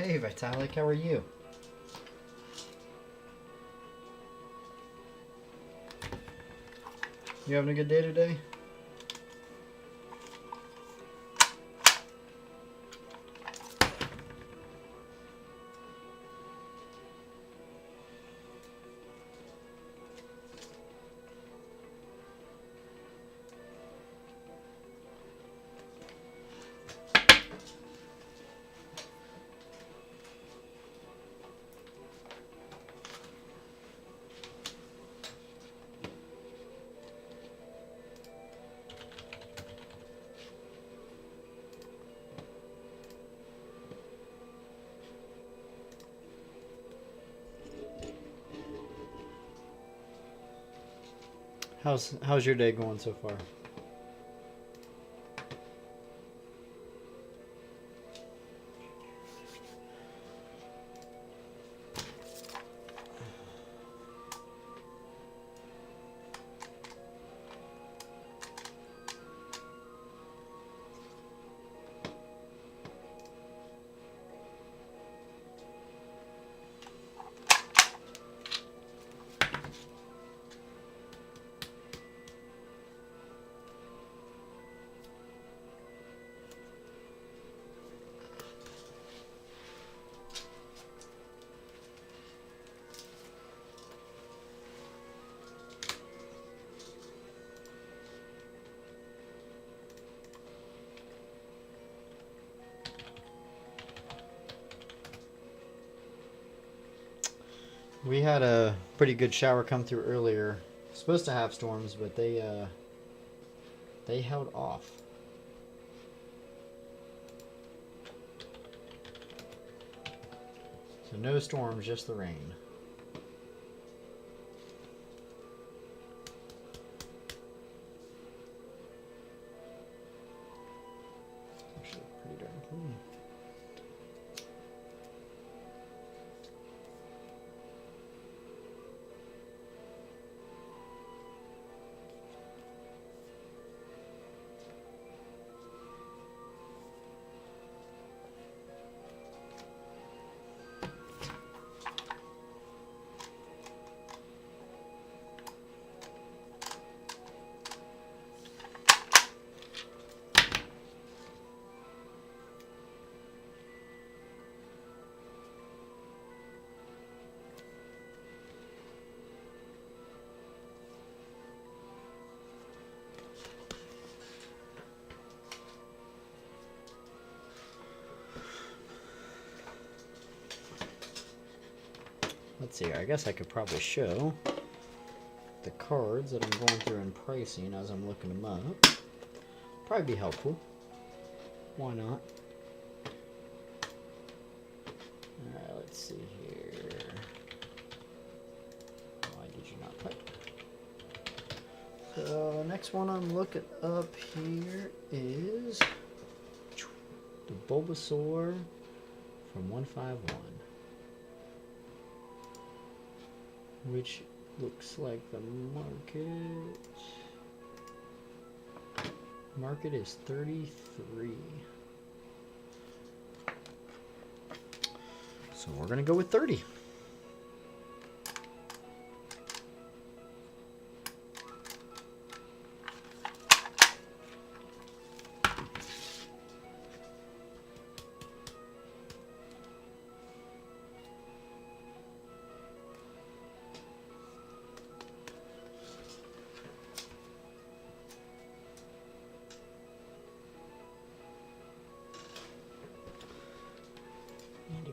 Hey Vitalik, how are you? You having a good day today? How's your day going so far? We had a pretty good shower come through earlier. Supposed to have storms, but they held off. So no storms, just the rain. Actually, pretty darn clean. Let's see, I guess I could probably show the cards that I'm going through in pricing as I'm looking them up. Probably be helpful. Why not? Alright, let's see here. Why did you not type? So, next one I'm looking up here is the Bulbasaur from 151. Which looks like the market is 33. So we're gonna go with 30.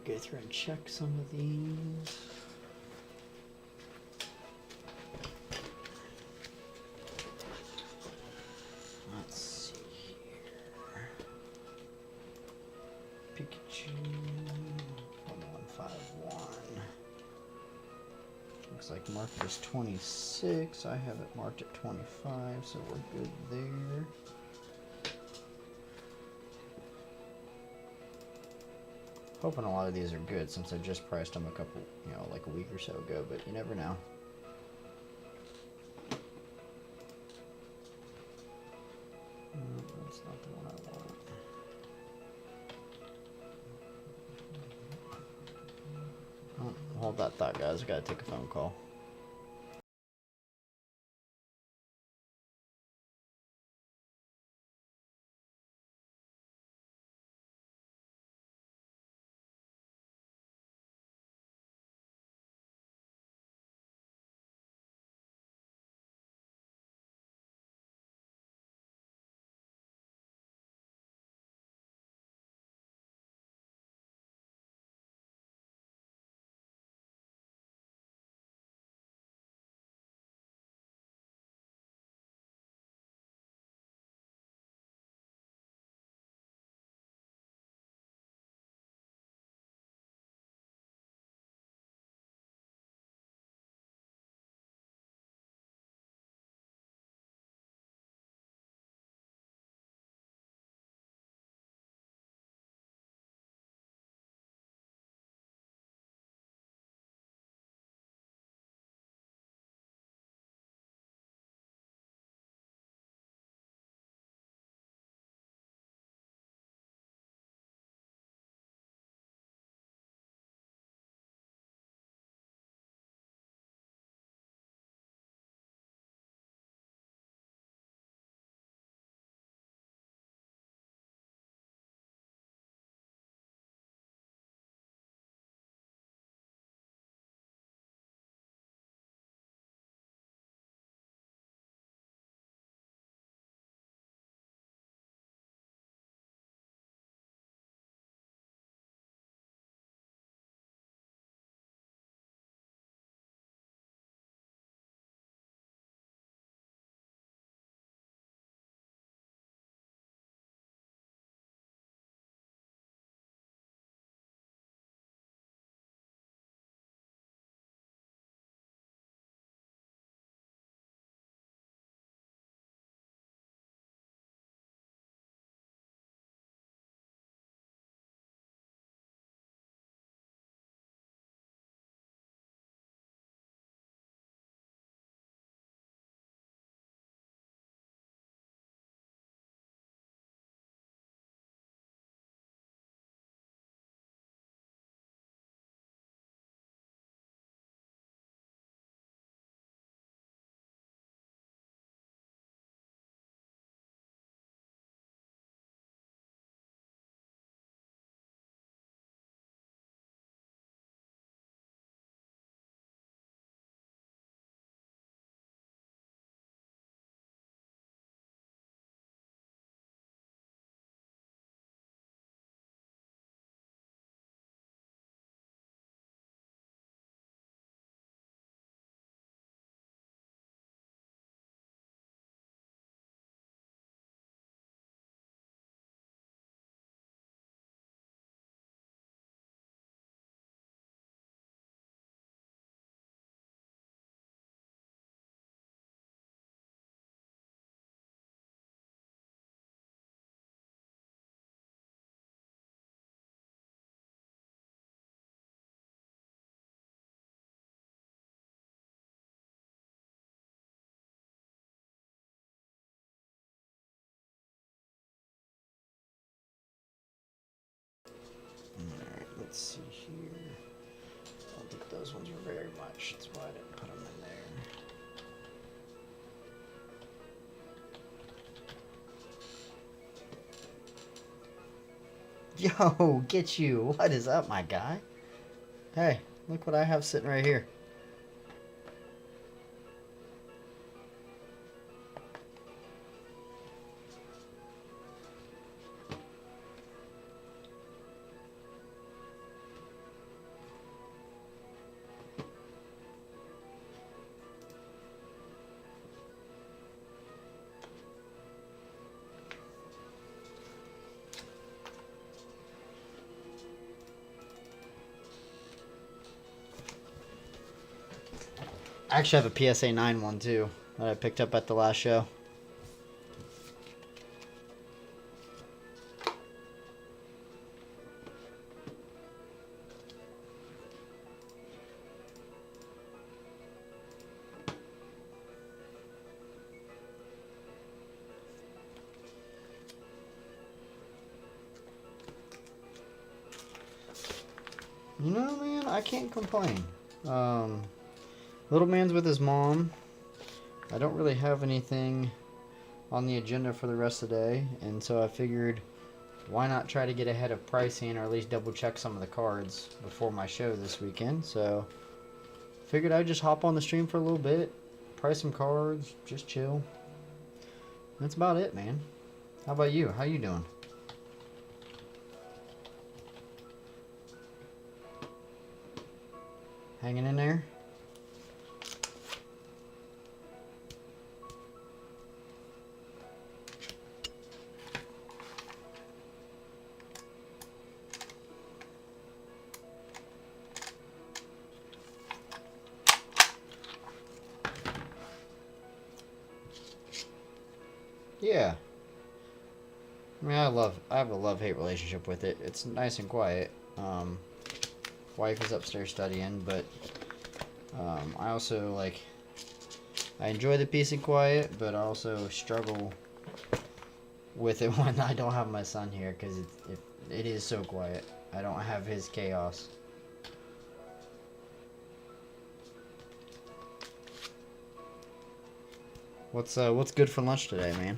Go through and check some of these. Let's see here. Pikachu 1151. Looks like market is 26. I have it marked at 25, so we're good there. Hoping a lot of these are good since I just priced them a couple, like a week or so ago, but you never know. That's not the one I want. hold that thought, guys. I gotta take a phone call. Alright, let's see here. I don't think those ones were very much. That's why I didn't put them in there. Yo, get you. What is up, my guy? Hey, look what I have sitting right here. I actually have a PSA 9 one too that I picked up at the last show. You know, man, I can't complain. Little man's with his mom. I don't really have anything on the agenda for the rest of the day, and so I figured, why not try to get ahead of pricing, or at least double check some of the cards before my show this weekend. So figured I'd just hop on the stream for a little bit, price some cards, just chill. That's about it, man. How about you? How you doing? Hanging in there? Yeah. I mean, I have a love-hate relationship with it. It's nice and quiet. Wife is upstairs studying, but I also, like, I enjoy the peace and quiet, but I also struggle with it when I don't have my son here, because it is so quiet. I don't have his chaos. What's good for lunch today, man?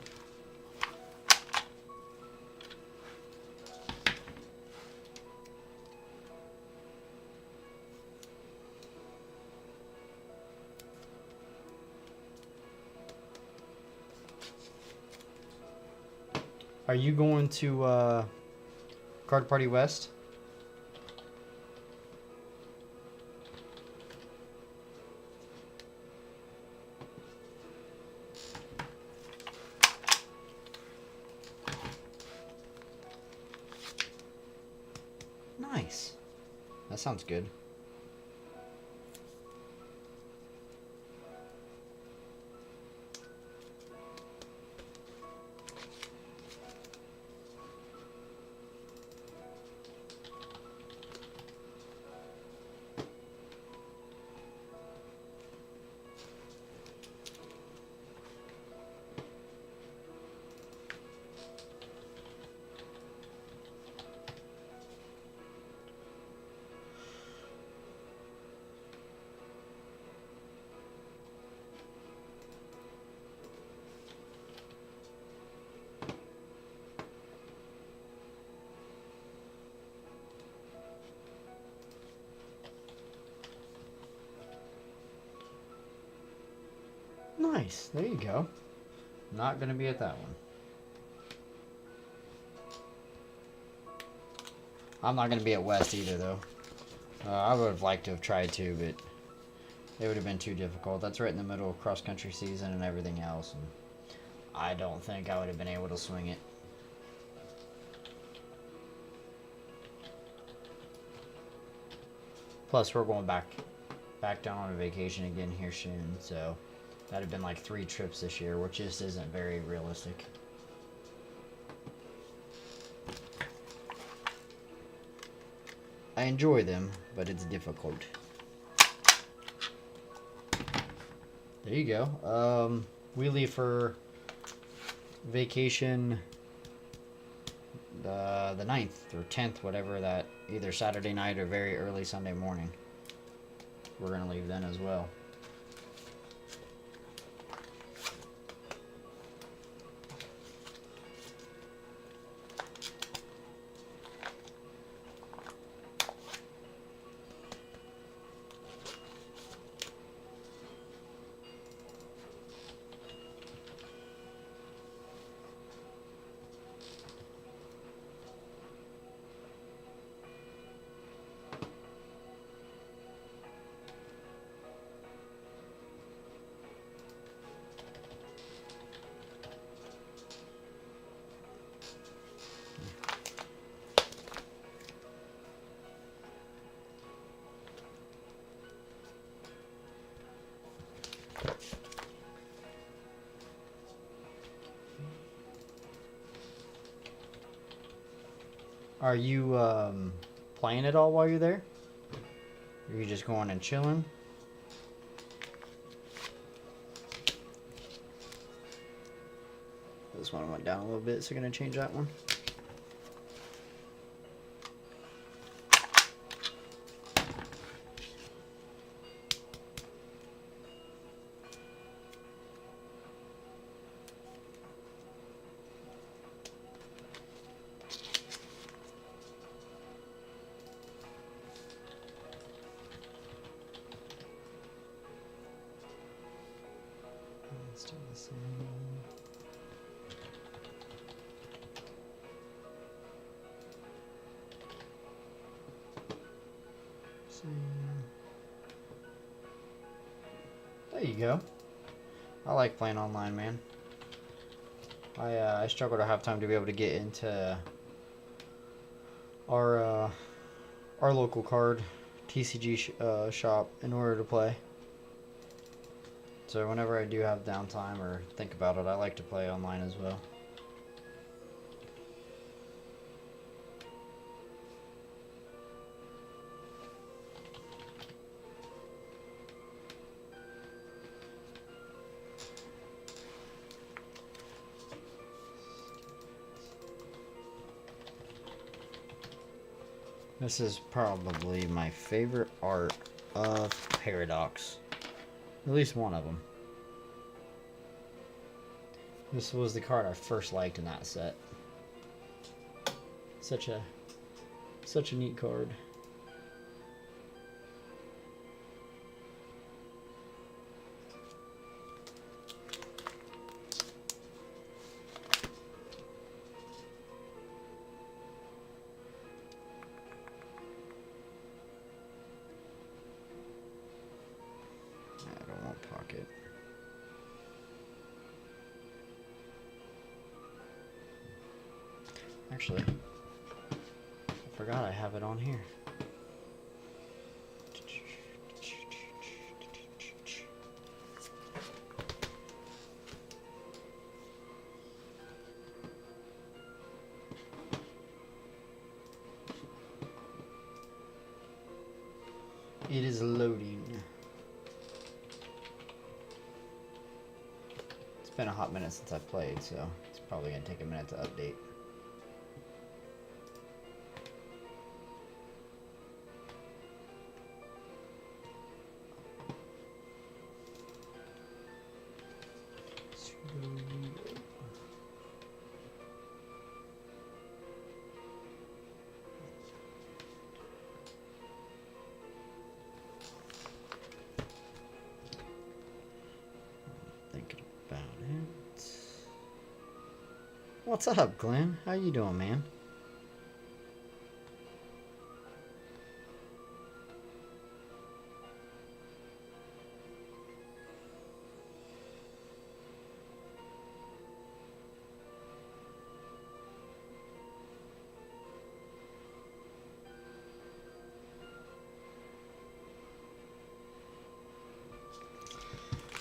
Are you going to Card Party West? Nice. That sounds good. Nice. There you go. Not gonna be at that one. I'm not gonna be at West either, though. I would have liked to have tried to, but it would have been too difficult. That's right in the middle of cross-country season and everything else, and I don't think I would have been able to swing it. Plus, we're going back down on a vacation again here soon, so that'd have been like 3 trips this year, which just isn't very realistic. I enjoy them, but it's difficult. There you go. We leave for vacation the 9th or 10th, whatever, that either Saturday night or very early Sunday morning. We're gonna leave then as well. Are you playing at all while you're there? Or are you just going and chilling? This one went down a little bit, so I'm going to change that one. There you go. I like playing online, man. I struggle to have time to be able to get into our local card TCG shop in order to play. So whenever I do have downtime or think about it, I like to play online as well. This is probably my favorite art of Paradox. At least one of them. This was the card I first liked in that set. Such a neat card. Pocket. Actually, I forgot I have it on here. It is loading. It's been a hot minute since I played, so it's probably going to take a minute to update. Thinking about it. What's up, Glenn? How you doing, man?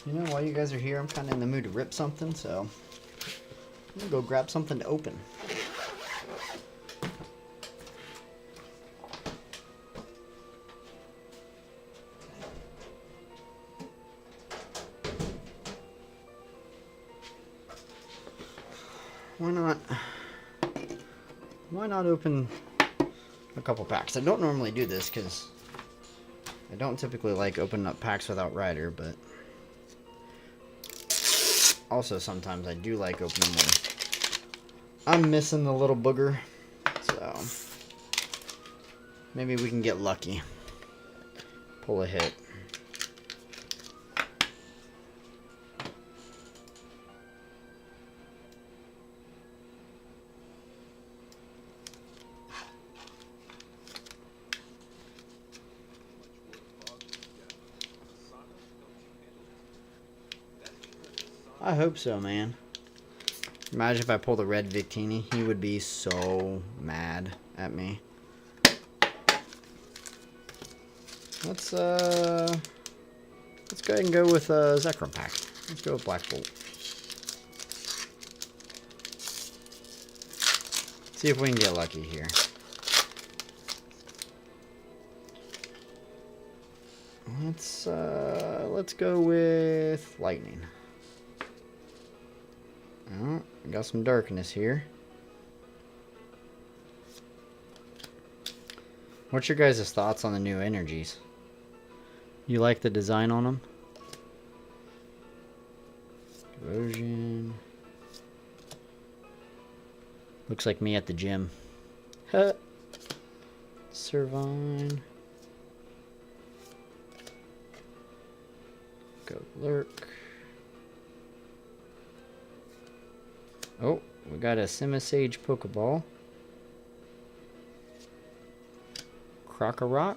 You know, while you guys are here, I'm kind of in the mood to rip something, so I'm gonna go grab something to open. Why not open a couple packs? I don't normally do this because I don't typically like opening up packs without Ryder, but also sometimes I do like opening them. I'm missing the little booger, so maybe we can get lucky. Pull a hit. I hope so, man. Imagine if I pulled a red Victini. He would be so mad at me. Let's go ahead and go with Zekrom pack. Let's go with Black Bolt. See if we can get lucky here. Let's go with Lightning. Oh, we got some darkness here. What's your guys' thoughts on the new energies? You like the design on them? Erosion. Looks like me at the gym. Huh. Servine. Go Lurk. Oh, we got a Simisage Pokeball. Krokorok.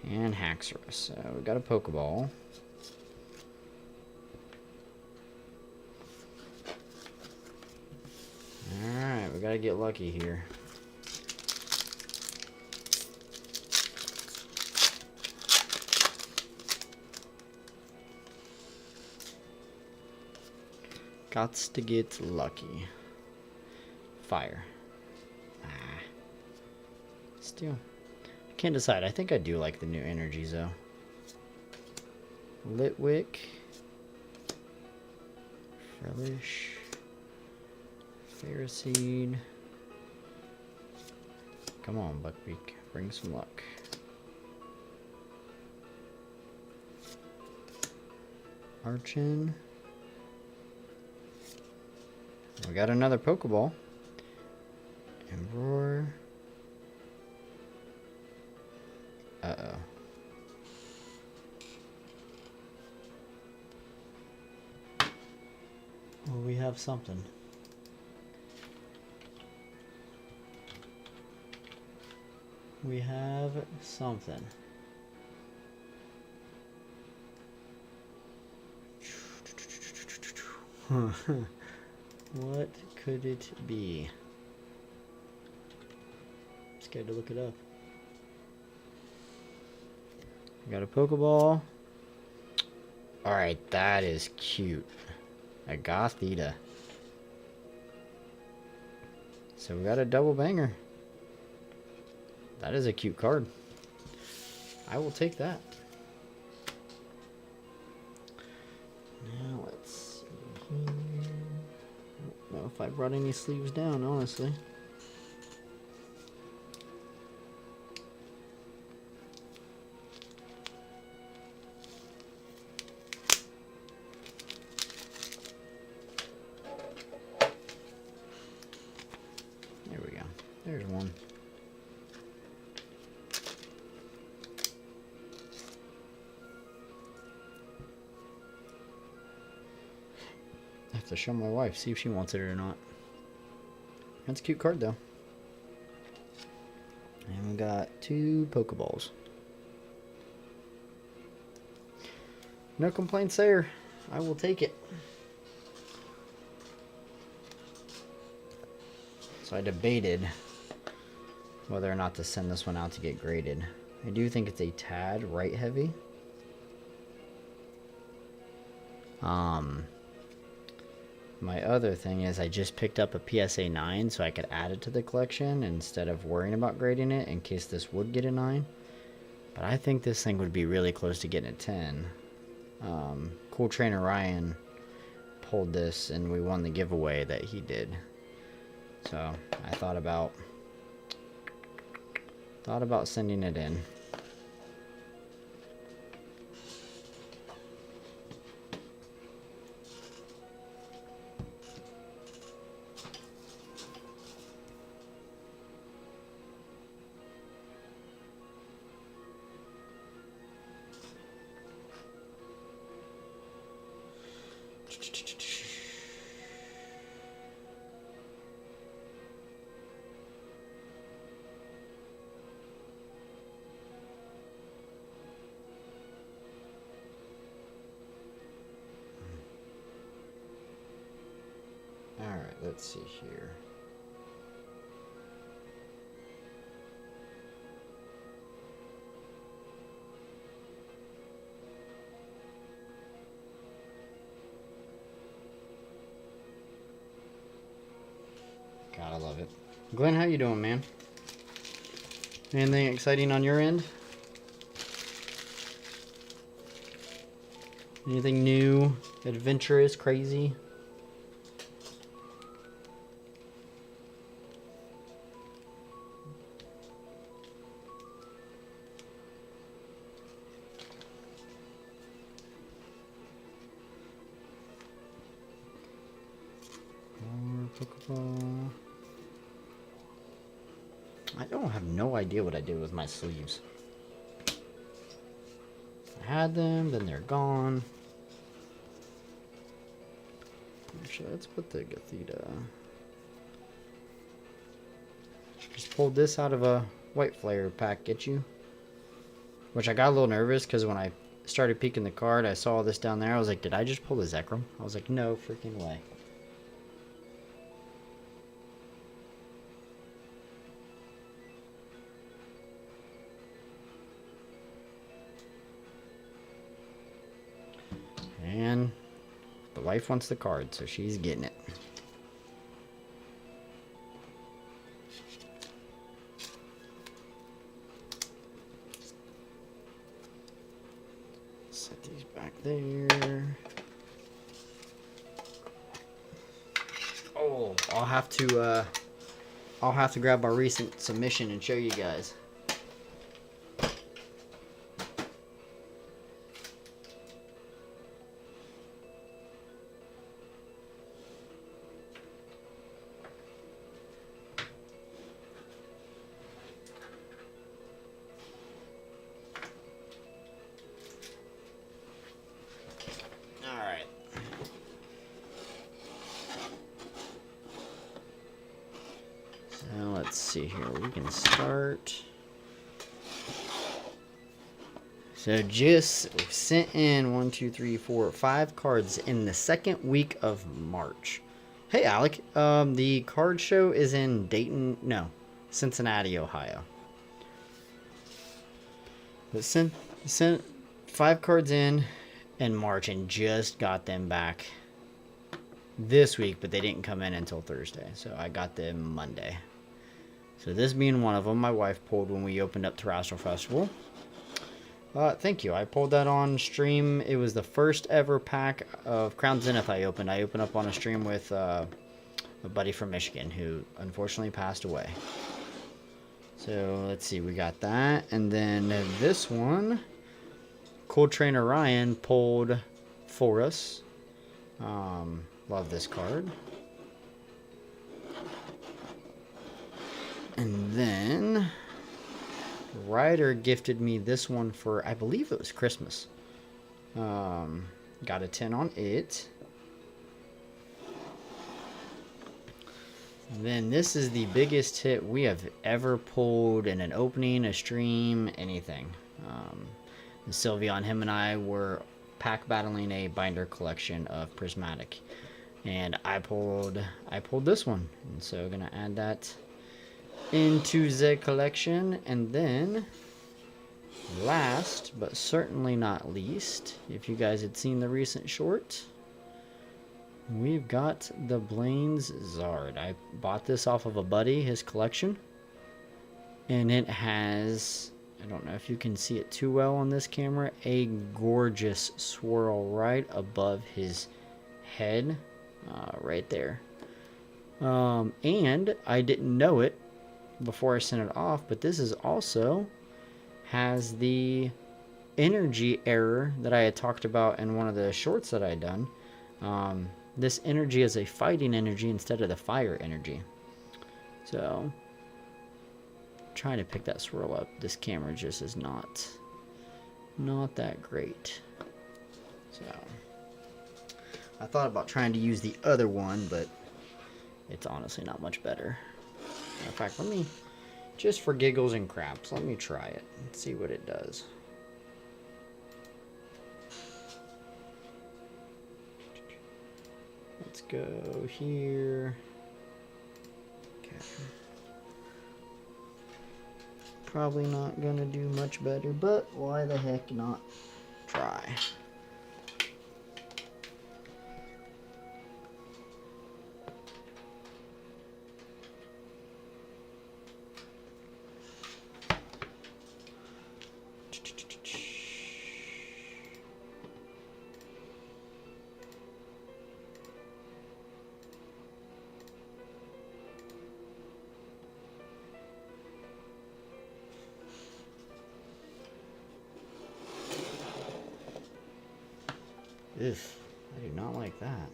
And Haxorus. So we got a Pokeball. Alright, we gotta get lucky here. Gots to get lucky. Fire. Ah. Still. I can't decide. I think I do like the new energies though. Litwick. Frelish. Ferroseed. Come on, Buckbeak. Bring some luck. Archon. We got another Pokeball. And Roar. Uh-oh. Well, we have something. We have something. What could it be? I'm scared to look it up. We got a Pokeball. Alright, that is cute. A Gothita. So we got a double banger. That is a cute card. I will take that. Now let's see here. I don't know if I brought any sleeves down, honestly. There we go. There's one. I have to show my wife, see if she wants it or not. That's a cute card though. And we got 2 Pokeballs. No complaints there. I will take it. So I debated whether or not to send this one out to get graded. I do think it's a tad right heavy. My other thing is I just picked up a PSA 9 so I could add it to the collection instead of worrying about grading it in case this would get a 9. But I think this thing would be really close to getting a 10. Cool Trainer Ryan pulled this and we won the giveaway that he did. So I thought about sending it in. Alright, let's see here. Gotta love it. Glenn, how you doing, man? Anything exciting on your end? Anything new, adventurous, crazy? More Pokeball. I don't have no idea what I did with my sleeves. I had them, then they're gone. Actually, let's put the Gothita. Just pulled this out of a white flare pack, get you? Which I got a little nervous because when I started peeking the card, I saw this down there. I was like, did I just pull the Zekrom? I was like, no freaking way. And the wife wants the card, so she's getting it. Set these back there. Oh, I'll have to grab our recent submission and show you guys. Let's see here. We can start. So just we've sent in 1, 2, 3, 4, 5 cards in the second week of March. Hey Alec, the card show is in Dayton, no, Cincinnati, Ohio. But sent 5 cards in March and just got them back this week, but they didn't come in until Thursday, so I got them Monday. So this being one of them, my wife pulled when we opened up Terrestrial Festival. Thank you. I pulled that on stream. It was the first ever pack of Crown Zenith I opened. I opened up on a stream with a buddy from Michigan who unfortunately passed away. So let's see, we got that. And then this one, Cool Trainer Ryan pulled for us. Love this card. And then Ryder gifted me this one for, I believe it was Christmas. Got a 10 on it. And then this is the biggest hit we have ever pulled in an opening, a stream, anything. Sylveon, him and I were pack battling a binder collection of Prismatic. And I pulled this one. And so gonna add that into the collection. And then last but certainly not least, if you guys had seen the recent short, we've got the Blaine's Zard. I bought this off of a buddy, his collection, and it has, I don't know if you can see it too well on this camera, a gorgeous swirl right above his head, right there. And I didn't know it before I sent it off, but this is also has the energy error that I had talked about in one of the shorts that I had done. This energy is a fighting energy instead of the fire energy. So, trying to pick that swirl up. This camera just is not that great. So, I thought about trying to use the other one, but it's honestly not much better. In fact, let me, just for giggles and craps, let me try it and see what it does. Let's go here. Okay. Probably not gonna do much better, but why the heck not try? Ugh, I do not like that.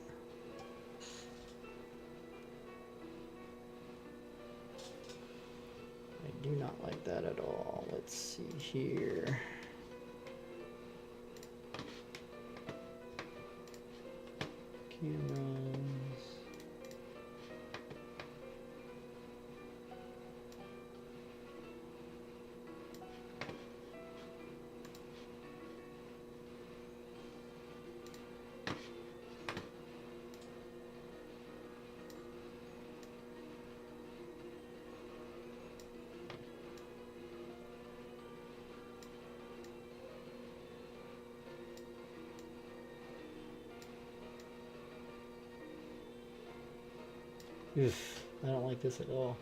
I do not like that at all. Let's see here. Cameras. Oof, I don't like this at all.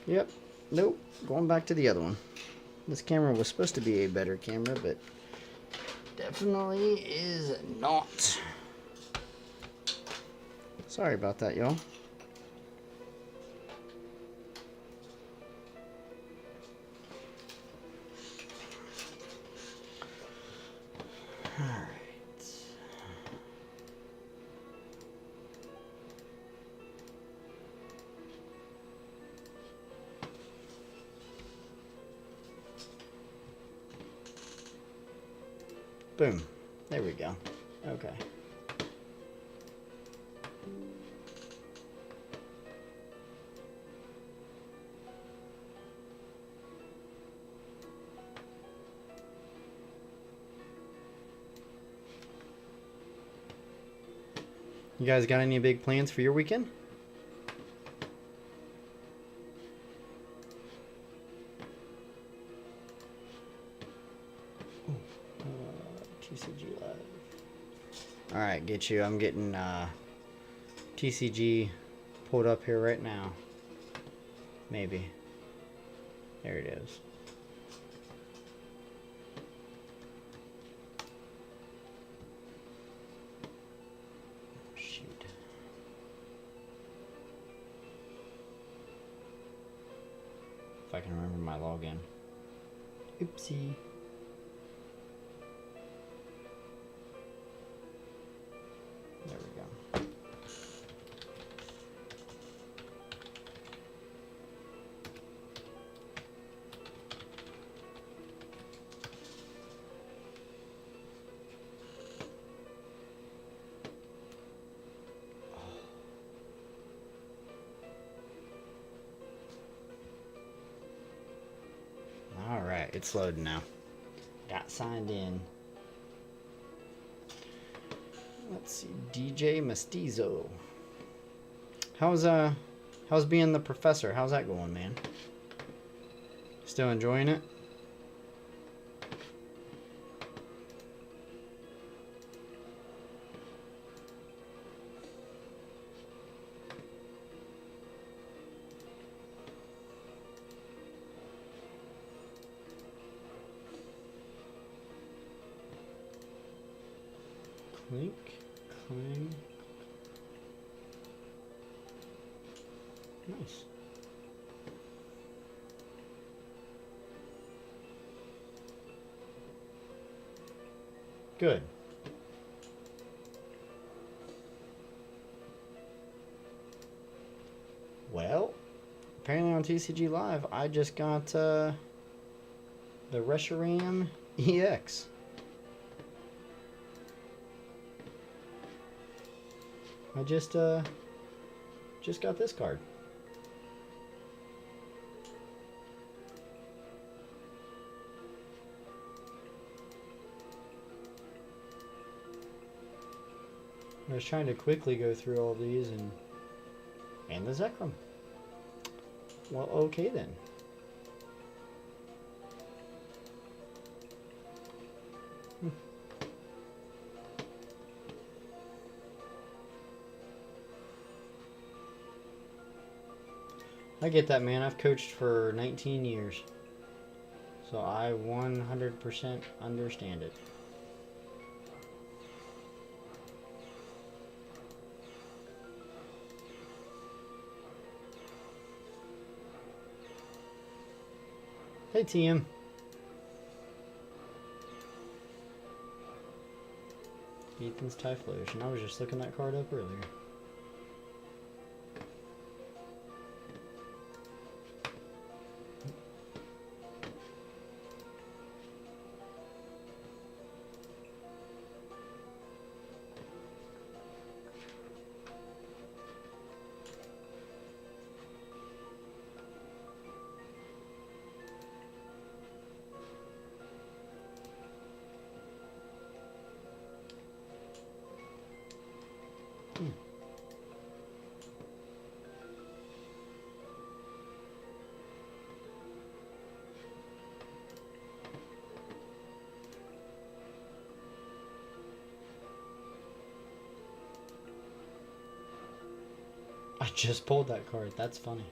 Yep, nope, going back to the other one. This camera was supposed to be a better camera, but definitely is not. Sorry about that, y'all. Alright. Boom. There we go. Okay. You guys got any big plans for your weekend? TCG Live. Alright, get you. I'm getting TCG pulled up here right now. Maybe. There it is. Shoot. If I can remember my login. Oopsie. There we go. All right, it's loading now. Got signed in. Let's see, DJ Mestizo. How's being the professor? How's that going, man? Still enjoying it? Clink, clang. Nice. Good. Well, apparently on TCG Live, I just got the Reshiram EX. I just got this card. I was trying to quickly go through all these and the Zekrom. Well, okay then. I get that, man. I've coached for 19 years. So I 100% understand it. Hey, TM. Ethan's Typhlosion. I was just looking that card up earlier. I just pulled that card. That's funny.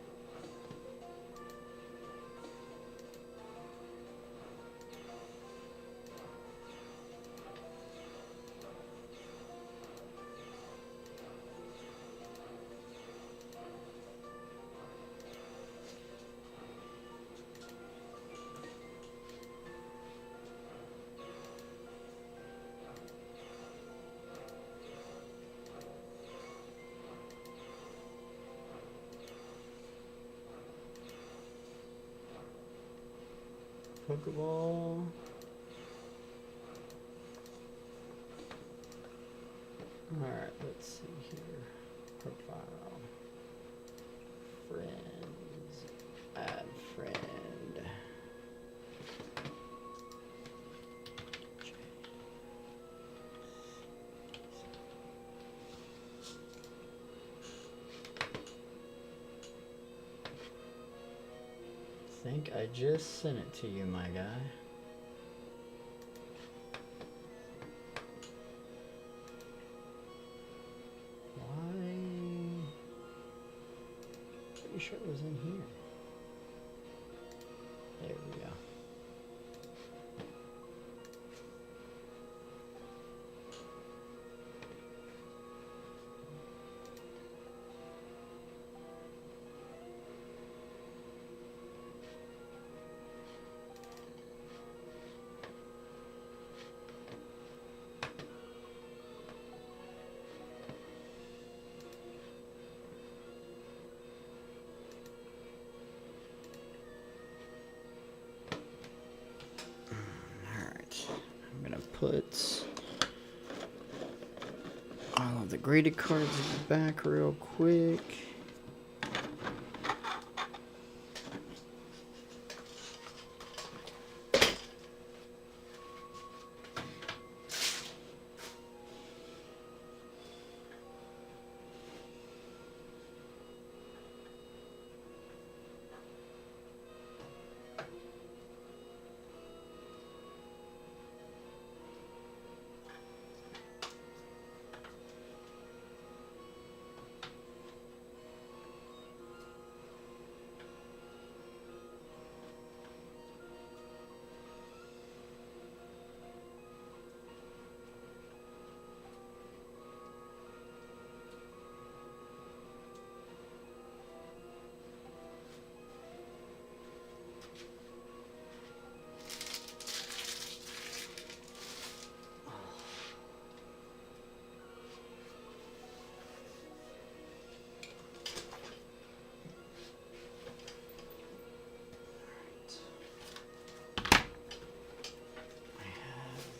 Pokeball. Alright, let's see here. Profile. Friends. Add friend. I think I just sent it to you, my guy. Why? Pretty sure it was in here. There we go. Put all of the graded cards in the back real quick.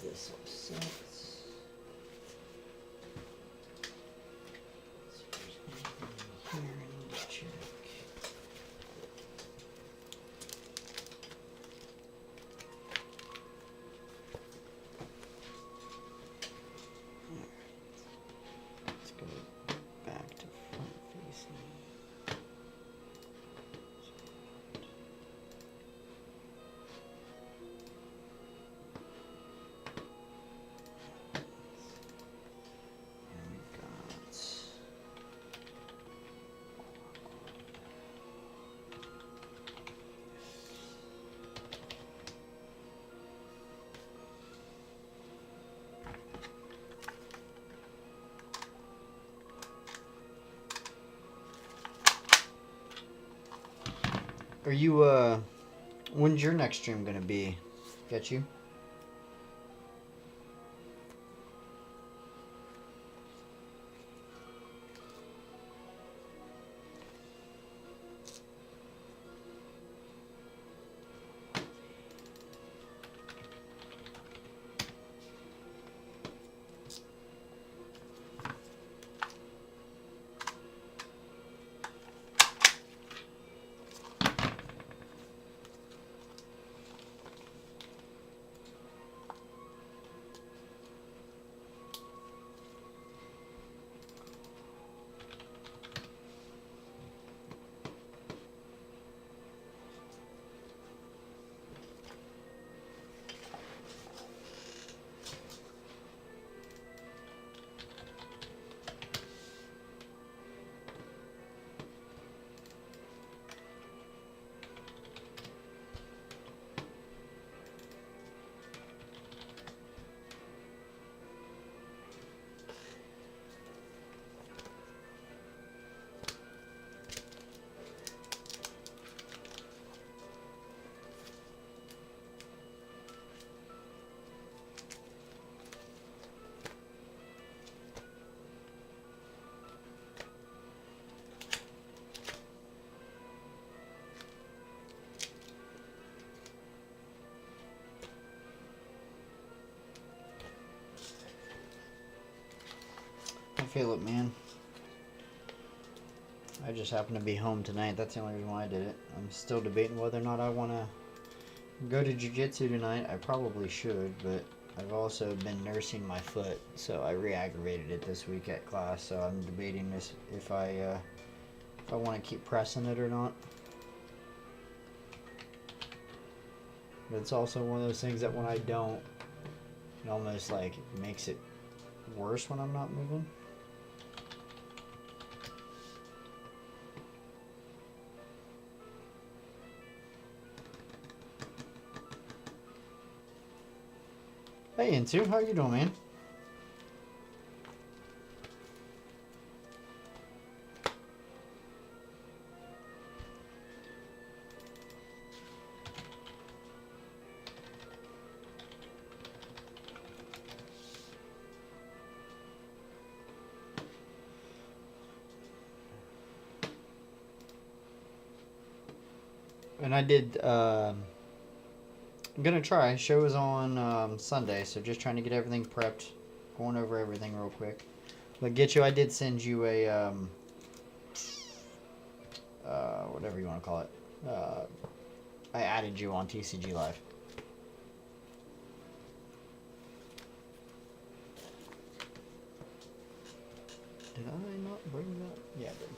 This all set. Here, I need to check. Let's go back to front facing. Are you, when's your next stream gonna be? Get you? Caleb, man. I just happened to be home tonight. That's the only reason why I did it. I'm still debating whether or not I want to go to jiu-jitsu tonight. I probably should, but I've also been nursing my foot, so I re-aggravated it this week at class. So I'm debating this if I want to keep pressing it or not. But it's also one of those things that when I don't, it almost like makes it worse when I'm not moving. Hey, Intu, how you doing, man? And I did, I'm gonna try. Show is on Sunday, so just trying to get everything prepped. Going over everything real quick. But get you, I did send you a, whatever you want to call it. I added you on TCG Live. Did I not bring that? Yeah, I did.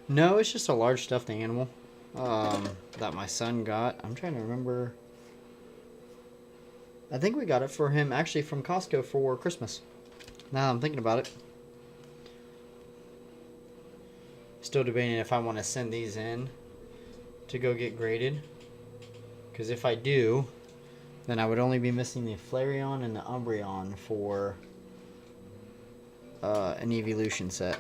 No, it's just a large stuffed animal that my son got. I'm trying to remember. I think we got it for him actually from Costco for Christmas. Now I'm thinking about it. Still debating if I want to send these in to go get graded. Because if I do, then I would only be missing the Flareon and the Umbreon for an evolution set.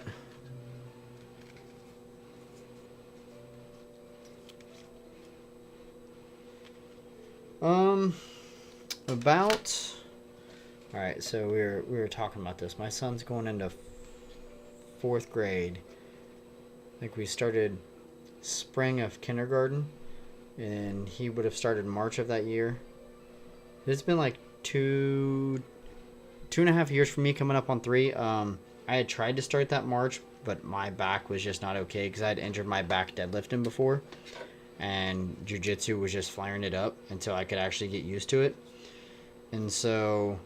Alright, so we were talking about this. My son's going into 4th grade. I think we started spring of kindergarten, and he would have started March of that year. It's been like two and a half years for me, coming up on 3. I had tried to start that March, but my back was just not okay because I had injured my back deadlifting before. And jiu-jitsu was just flaring it up until I could actually get used to it. And so,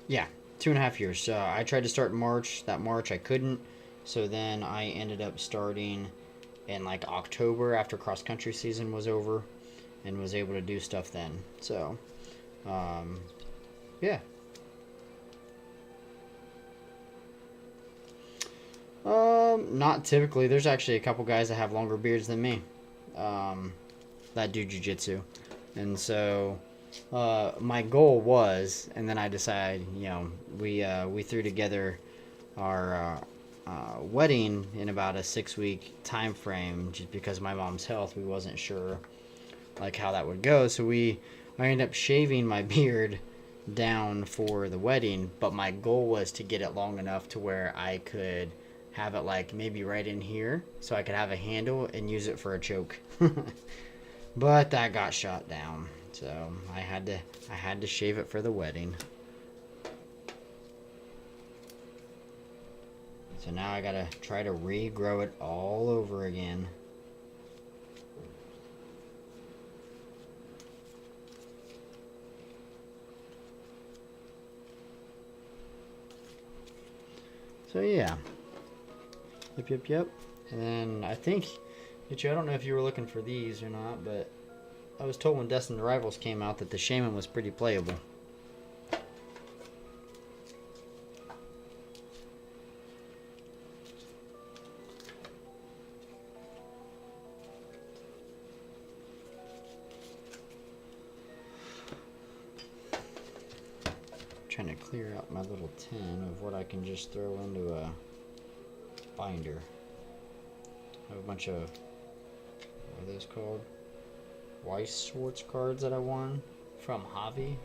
yeah, 2.5 years. So I tried to start in March. That March I couldn't. So then I ended up starting in like October after cross-country season was over and was able to do stuff then. So, yeah. Not typically. There's actually a couple guys that have longer beards than me, that do jiu-jitsu. And so, my goal was, and then I decided, we threw together our, wedding in about a 6-week time frame just because of my mom's health. We wasn't sure, like, how that would go. So I ended up shaving my beard down for the wedding, but my goal was to get it long enough to where I could have it like maybe right in here so I could have a handle and use it for a choke. But that got shot down, so I had to shave it for the wedding. So now I gotta try to regrow it all over again. So yeah. Yep. And then I think, I don't know if you were looking for these or not, but I was told when Destined Rivals came out that the Shaman was pretty playable. Trying to clear out my little tin of what I can just throw into a binder. I have a bunch of, what are those called? Weiss Schwartz cards that I won from Javi.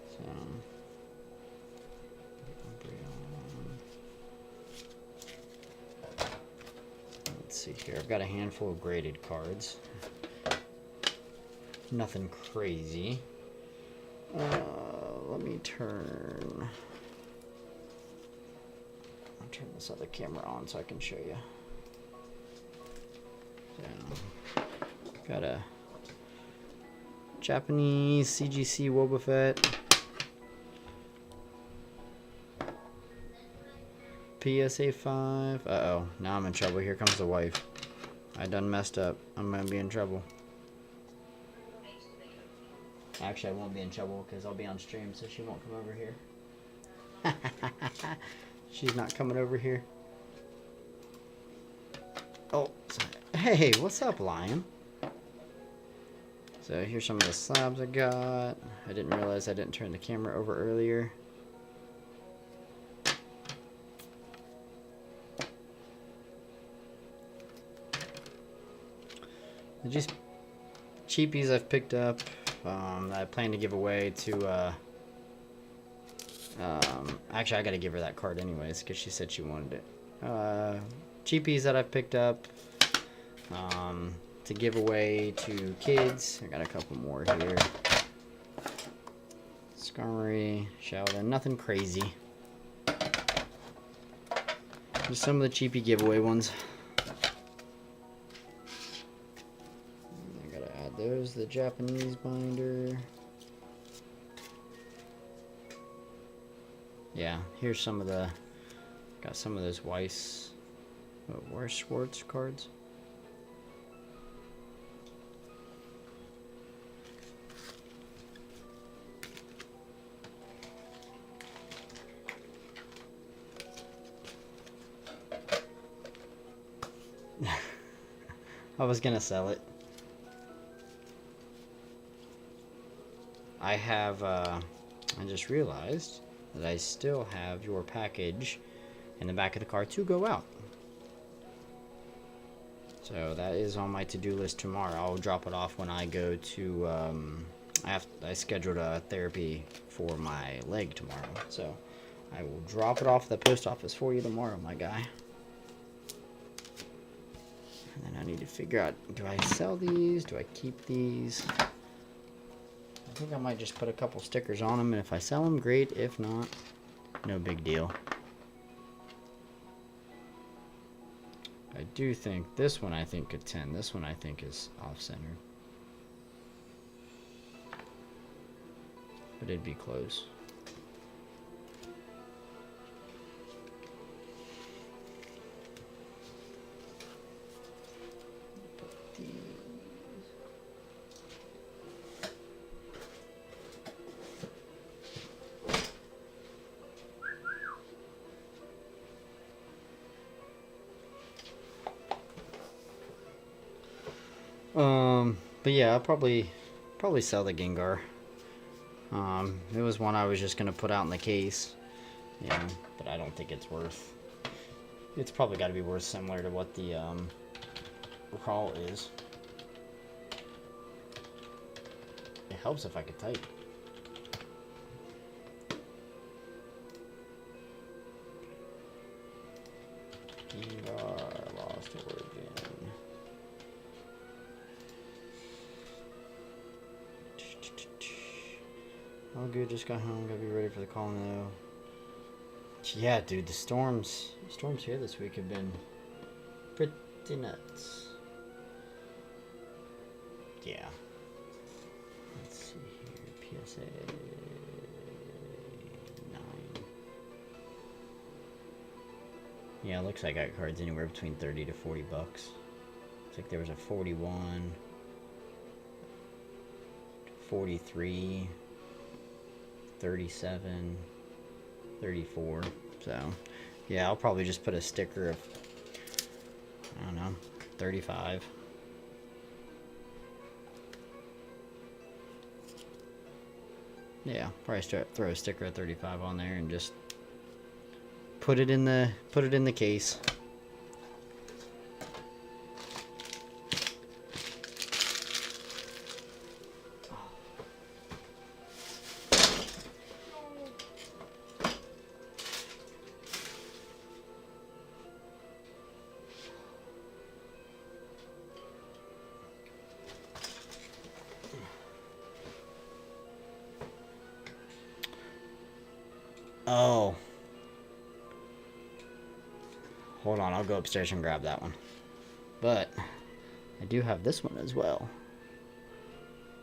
So, let's see here. I've got a handful of graded cards. Nothing crazy. Let me turn this other camera on so I can show you. So, got a Japanese CGC Wobbuffet, PSA 5. Uh-oh, now I'm in trouble. Here comes the wife. I done messed up. I'm gonna be in trouble. Actually, I won't be in trouble because I'll be on stream, so she won't come over here. She's not coming over here. Oh, hey, what's up, Lion? So here's some of the slabs I got. I didn't realize I didn't turn the camera over earlier. They're just cheapies I've picked up. I plan to give away to, actually I gotta give her that card anyways, because she said she wanted it. Cheapies that I've picked up, to give away to kids. I got a couple more here. Skarmory, Sheldon, nothing crazy. Just some of the cheapy giveaway ones. There's the Japanese binder. Yeah, here's some of the, got some of those Weiss Schwartz cards. I was gonna sell it. I have, I just realized that I still have your package in the back of the car to go out. So that is on my to-do list tomorrow. I'll drop it off when I go to, I scheduled a therapy for my leg tomorrow. So I will drop it off at the post office for you tomorrow, my guy. And then I need to figure out, do I sell these? Do I keep these? I think I might just put a couple stickers on them, and if I sell them, great. If not, no big deal. I do think this one, I think, could 10. This one, I think, is off-centered. But it'd be close. But yeah, I'll probably sell the Gengar. It was one I was just gonna put out in the case, yeah, but I don't think it's worth. It's probably got to be worth similar to what the recall is. It helps if I could type. Gengar, Lost Origin. Oh good, just got home, gotta be ready for the call now. Yeah, dude, the storms here this week have been pretty nuts. Yeah. Let's see here, PSA 9. Yeah, it looks like I got cards anywhere between 30 to 40 bucks. Looks like there was a 41, 43, 37, 34. So, yeah, I'll probably just put a sticker of, I don't know, 35. Yeah, probably throw a sticker of 35 on there and just put it in the case. Oh. Hold on, I'll go upstairs and grab that one. But I do have this one as well.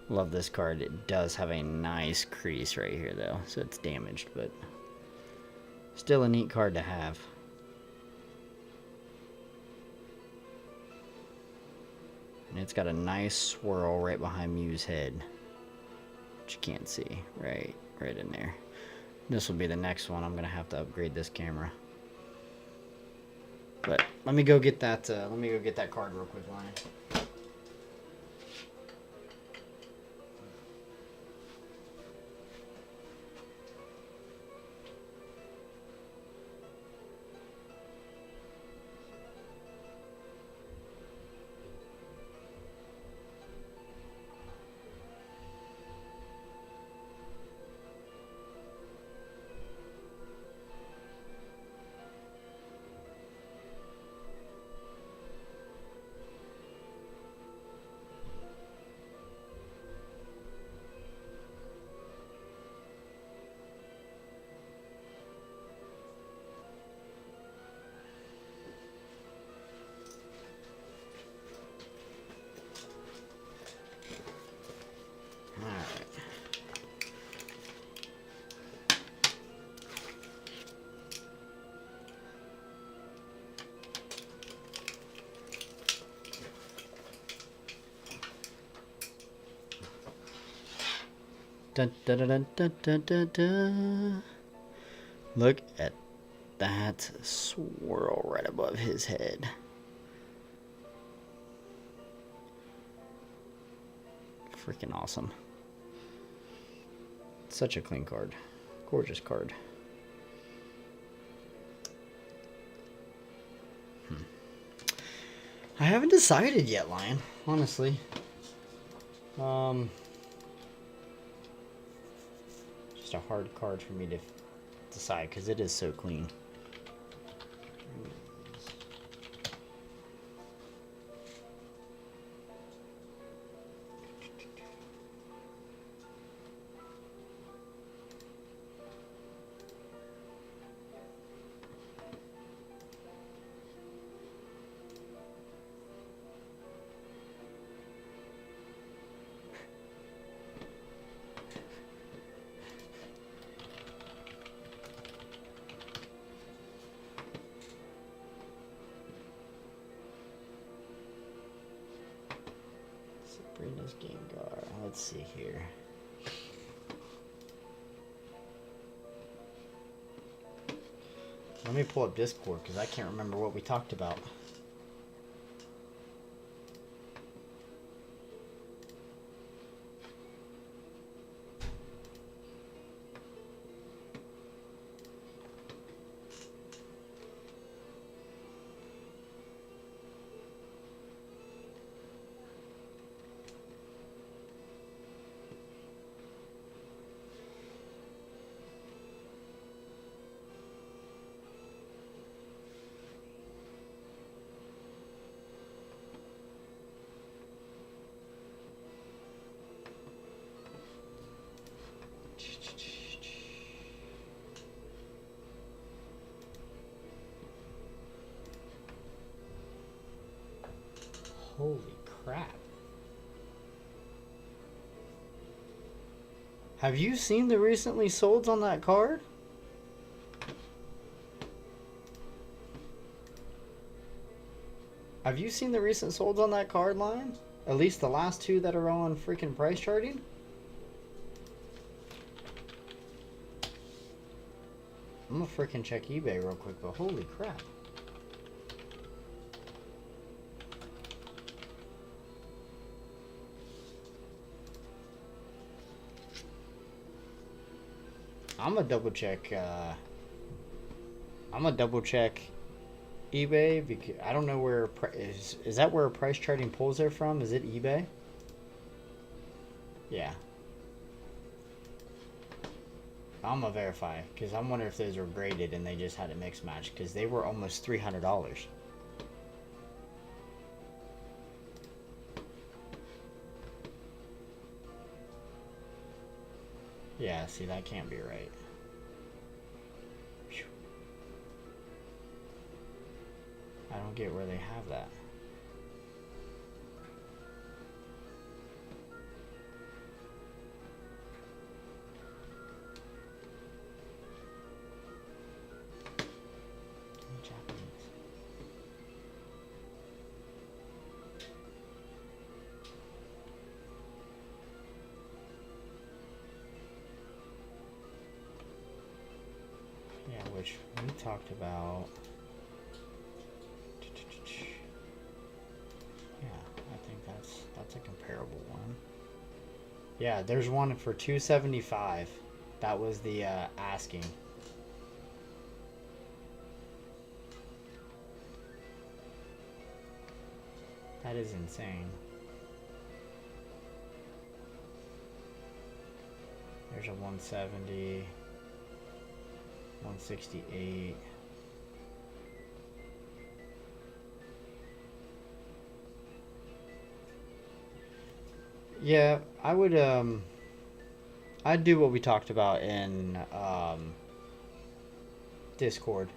Love this card. It does have a nice crease right here though, so it's damaged, but still a neat card to have. And it's got a nice swirl right behind Mew's head, which you can't see. Right in there. This will be the next one. I'm gonna have to upgrade this camera. But let me go get that. Let me go get that card real quick, Lion. Dun, dun, dun, dun, dun, dun, dun. Look at that swirl right above his head. Freaking awesome. Such a clean card. Gorgeous card. I haven't decided yet, Lion, honestly. Just a hard card for me to decide because it is so clean. Sabrina's Gengar. Let's see here. Let me pull up Discord because I can't remember what we talked about. Holy crap. Have you seen the recently solds on that card? Have you seen the recent solds on that card line? At least the last two that are on freaking price charting? I'm gonna freaking check eBay real quick, but holy crap. I'm gonna double check eBay because I don't know where is that where price charting pulls are from? Is it eBay? Yeah. I'm gonna verify because I'm wondering if those were graded and they just had a mix match because they were almost $300. Yeah, see, that can't be right. Whew. I don't get where they have that. Which we talked about. Yeah, I think that's a comparable one. Yeah, there's one for $275. That was the asking. That is insane. There's a 170. 168. Yeah, I would I'd do what we talked about in Discord.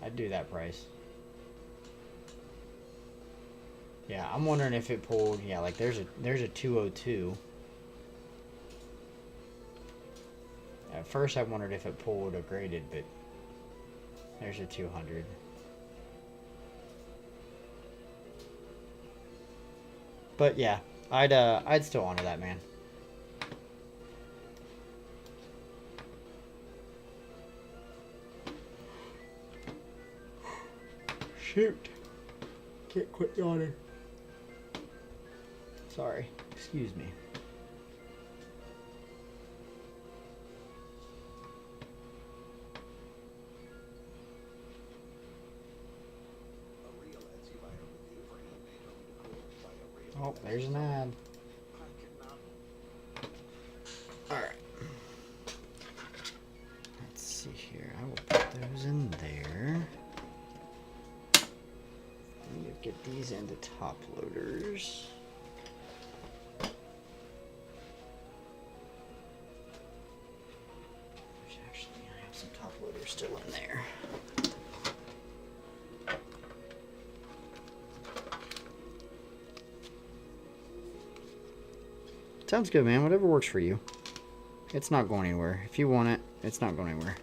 I'd do that price. Yeah, I'm wondering if it pulled, yeah, like there's a 202. At first I wondered if it pulled or graded, but there's a 200. But yeah, I'd still honor that, man. Shoot. Can't quit yawning. Sorry. Excuse me. Oh, there's an ad. Alright. Let's see here. I will put those in there. Let me get these into top loaders. Actually, I have some top loaders still in there. Sounds good, man. Whatever works for you. It's not going anywhere. If you want it, it's not going anywhere.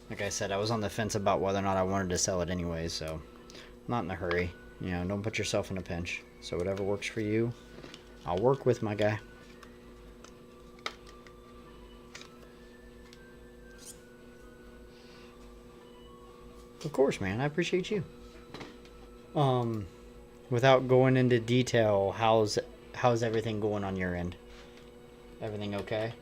Like I said, I was on the fence about whether or not I wanted to sell it anyways, so I'm not in a hurry. You know, don't put yourself in a pinch. So whatever works for you, I'll work with, my guy. Of course, man. I appreciate you. Without going into detail, how's everything going on your end? Everything okay?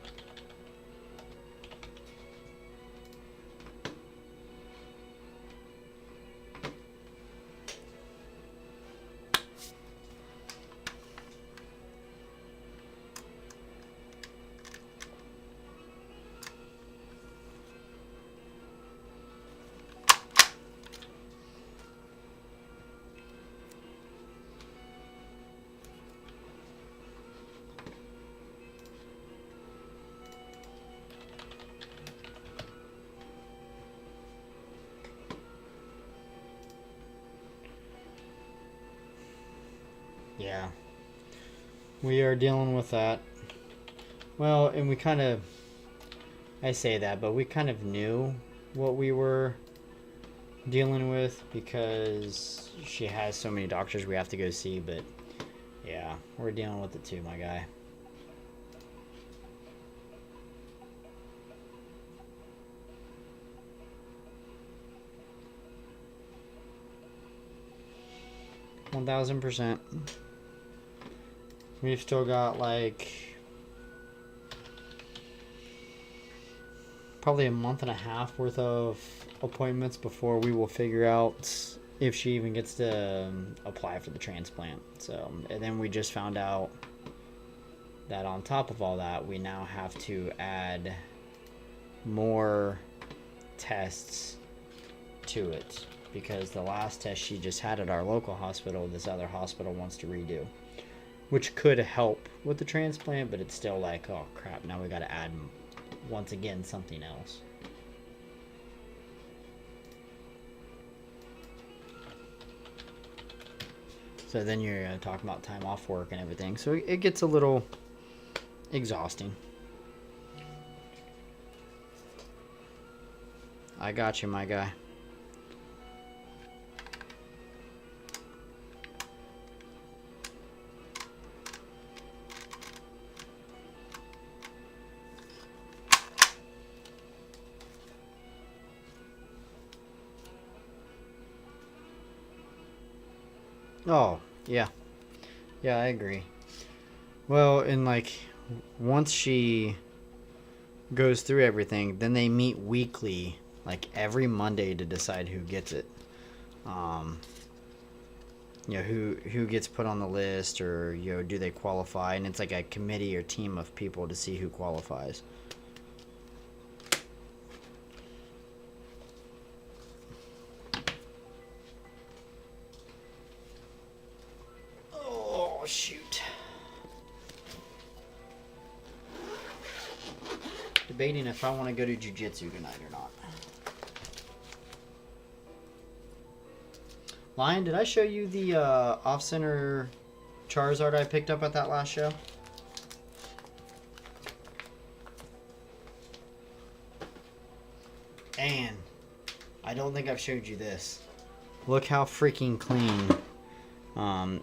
Yeah, We are dealing with that. Well, and we kind of, I say that, but we kind of knew what we were dealing with because she has so many doctors we have to go see, but yeah, we're dealing with it too, my guy. $1,000%. We've still got like probably a month and a half worth of appointments before we will figure out if she even gets to apply for the transplant. So, and then we just found out that on top of all that, we now have to add more tests to it because the last test she just had at our local hospital, this other hospital wants to redo, which could help with the transplant, but it's still like, oh crap, now we got to add once again something else. So then you're talking about time off work and everything, so it gets a little exhausting. I got you, my guy. Oh, yeah. Yeah, I agree. Well, and like, once she goes through everything, then they meet weekly, like every Monday, to decide who gets it. You know, who gets put on the list, or, you know, do they qualify? And it's like a committee or team of people to see who qualifies. Oh, shoot. Debating if I want to go to jiu-jitsu tonight or not. Lion, did I show you the off-center Charizard I picked up at that last show? And I don't think I've showed you this. Look how freaking clean.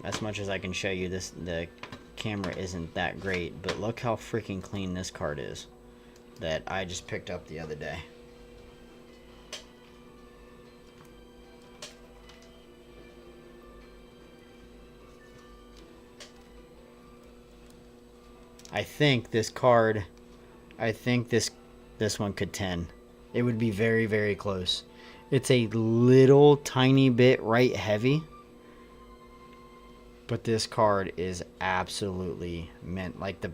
As much as I can show you this, the camera isn't that great, but look how freaking clean this card is that I just picked up the other day. I think this card, this one could 10. It would be very, very close. It's a little tiny bit right heavy, but this card is absolutely mint. Like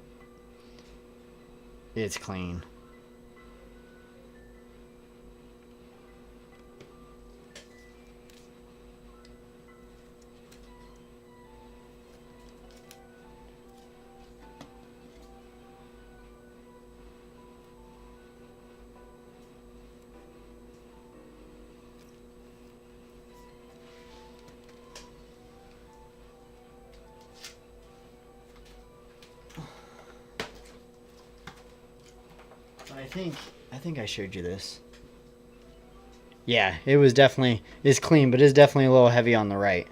it's clean. I think I showed you this. Yeah, it's clean, but it's definitely a little heavy on the right.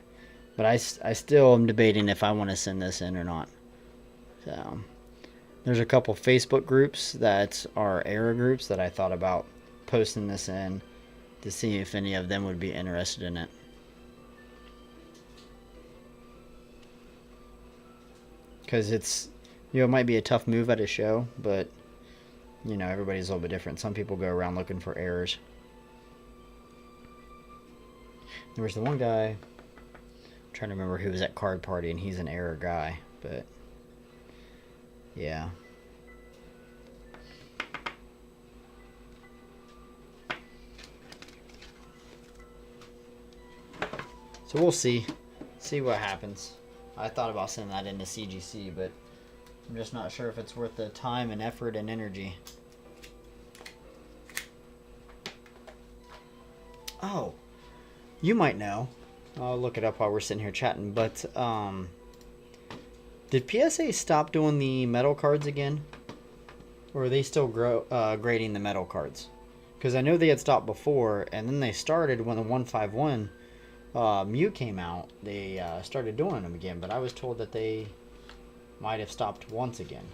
But I still am debating if I want to send this in or not. So, there's a couple Facebook groups that are error groups that I thought about posting this in to see if any of them would be interested in it. Because it's, you know, it might be a tough move at a show, but, you know, everybody's a little bit different. Some people go around looking for errors. There was the one guy, I'm trying to remember who was at Card Party, and he's an error guy, but yeah. So we'll see what happens. I thought about sending that into CGC, but I'm just not sure if it's worth the time and effort and energy. Oh, you might know. I'll look it up while we're sitting here chatting, but Did PSA stop doing the metal cards again? Or are they still grading the metal cards? Because I know they had stopped before, and then they started when the 151 Mew came out. They started doing them again, but I was told that they might have stopped once again.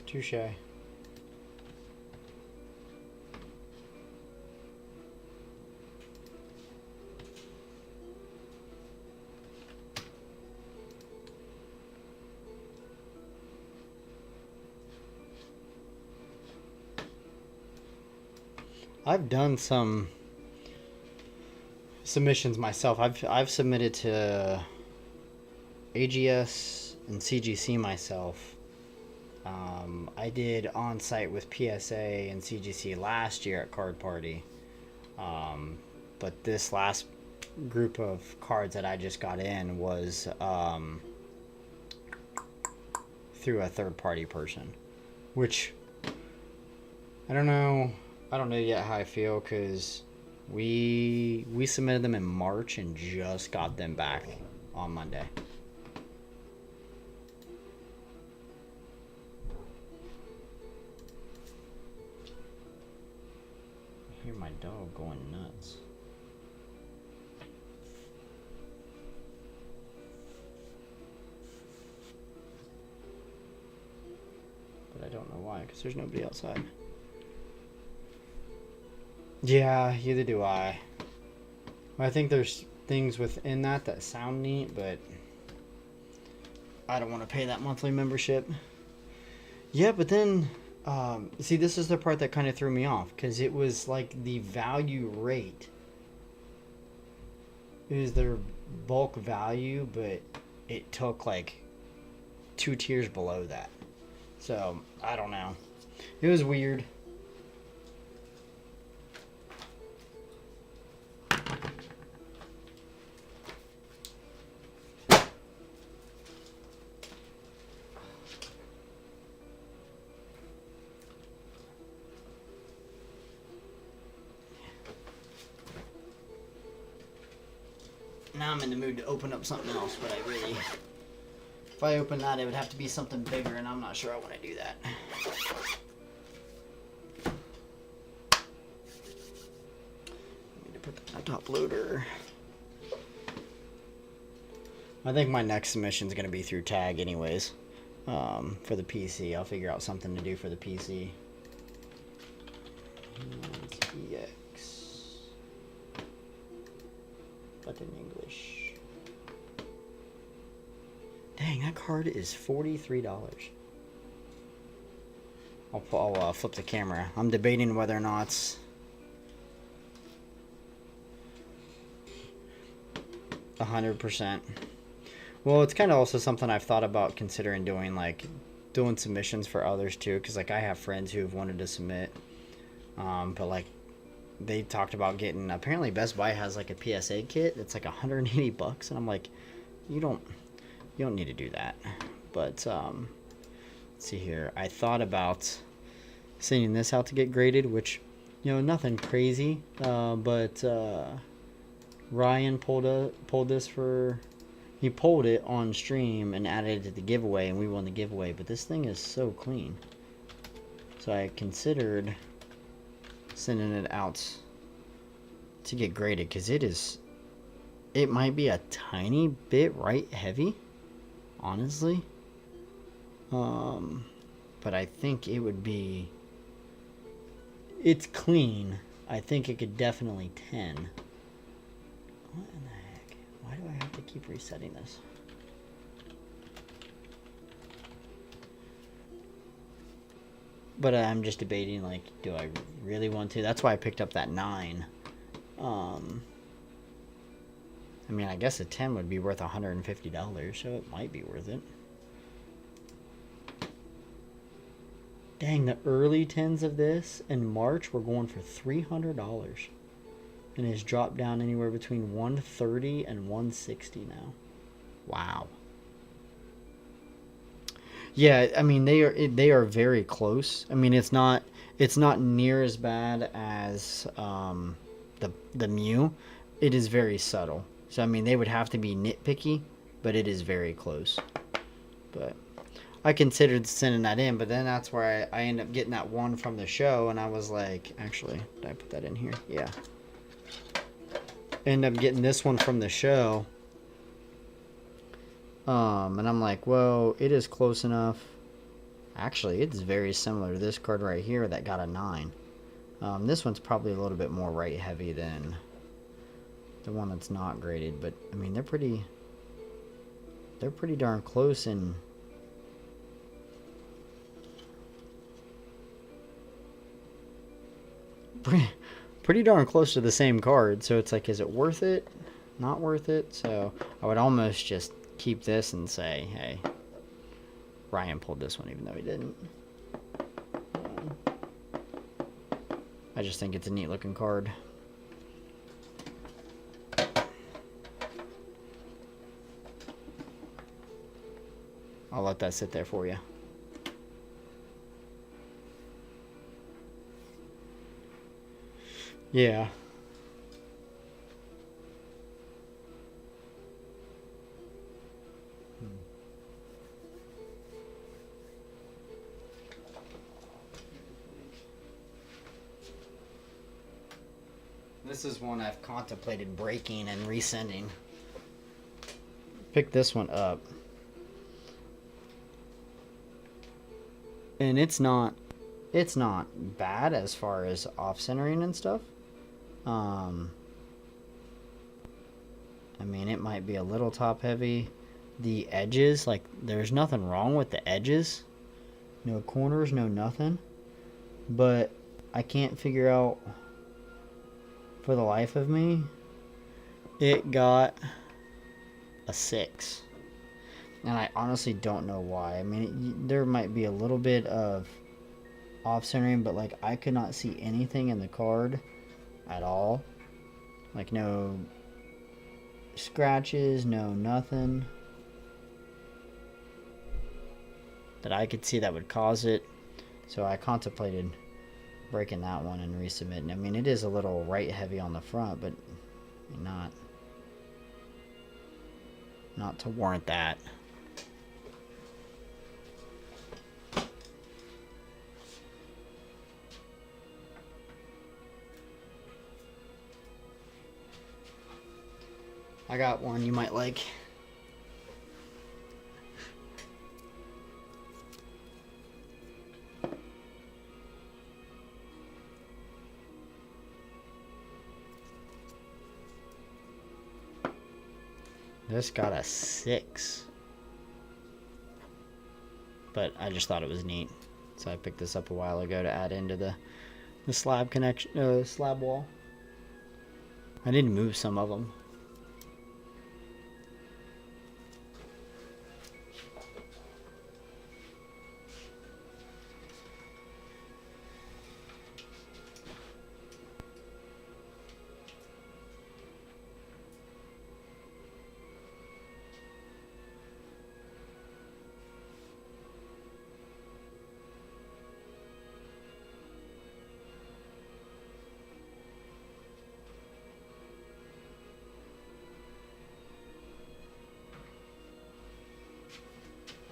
Touche. I've done some submissions myself. I've submitted to AGS and CGC myself. I did on-site with PSA and CGC last year at Card Party. But this last group of cards that I just got in was through a third-party person, which I don't know yet how I feel, because we submitted them in March and just got them back on Monday. I hear my dog going nuts. But I don't know why, because there's nobody outside. Yeah, either do I. I think there's things within that sound neat, but I don't want to pay that monthly membership. Yeah, but then, see, this is the part that kind of threw me off, because it was like the value rate. It was their bulk value, but it took like 2 tiers below that. So, I don't know. It was weird. Now I'm in the mood to open up something else, but if I open that, it would have to be something bigger, and I'm not sure I want to do that. I need to put the top loader. I think my next submission is going to be through Tag anyways, for the PC. I'll figure out something to do for the PC. EX. But in English. Dang, that card is $43. I'll flip the camera. I'm debating whether or not it's 100%. Well, it's kind of also something I've thought about considering doing, like doing submissions for others too, because like I have friends who've wanted to submit, but like they talked about getting, apparently Best Buy has like a PSA kit that's like $180, and I'm like, you don't need to do that. But let's see here. I thought about sending this out to get graded, which, you know, nothing crazy, but Ryan pulled this for, he pulled it on stream and added it to the giveaway, and we won the giveaway. But this thing is so clean, so I considered sending it out to get graded, because it might be a tiny bit right heavy, honestly. But I think it would be, it's clean. I think it could definitely 10. What in the heck? Why do I have to keep resetting this? But I'm just debating, like, do I really want to? That's why I picked up that 9. I mean, I guess a 10 would be worth $150, so it might be worth it. Dang, the early 10s of this in March were going for $300. And it's dropped down anywhere between $130 and $160 now. Wow. Yeah, I mean they are very close. I mean it's not near as bad as the Mew. It is very subtle. So I mean they would have to be nitpicky, but it is very close. But I considered sending that in, but then that's where I end up getting that one from the show, and I was like, actually, did I put that in here? Yeah. End up getting this one from the show. And I'm like, well, it is close enough. Actually, it's very similar to this card right here that got a 9. This one's probably a little bit more right heavy than the one that's not graded, but I mean they're pretty darn close, and pretty darn close to the same card. So it's like, is it worth it? Not worth it? So I would almost just keep this and say, hey, Ryan pulled this one even though he didn't. I just think it's a neat looking card. I'll let that sit there for you. Yeah. This is one I've contemplated breaking and resending. Pick this one up. And it's not bad as far as off-centering and stuff. I mean, it might be a little top heavy. The edges, like, there's nothing wrong with the edges. No corners, no nothing. But I can't figure out, for the life of me, it got a 6. And I honestly don't know why. I mean, there might be a little bit of off-centering, but, like, I could not see anything in the card at all. Like, no scratches, no nothing that I could see that would cause it. So I contemplated breaking that one and resubmitting. I mean, it is a little right heavy on the front, but not to warrant that. I got one you might like. This got a 6. But I just thought it was neat. So I picked this up a while ago to add into the slab connection, slab wall. I did move some of them.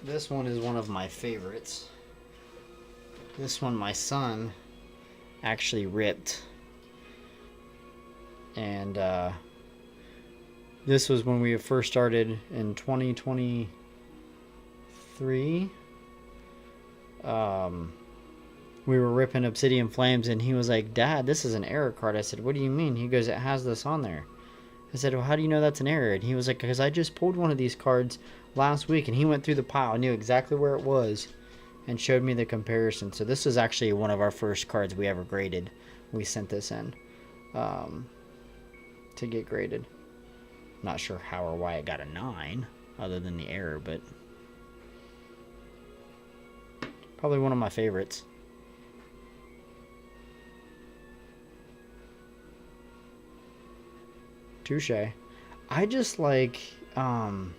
This one is one of my favorites. This one my son actually ripped And this was when we first started in 2023. We were ripping Obsidian Flames, and he was like, "Dad, this is an error card." I said, "What do you mean?" He goes, "It has this on there." I said, "Well, how do you know that's an error?" And he was like, "Because I just pulled one of these cards last week," and he went through the pile, knew exactly where it was, and showed me the comparison. So this is actually one of our first cards we ever graded. We sent this in to get graded. Not sure how or why it got a 9, other than the error, but probably one of my favorites. Touche. I just like, I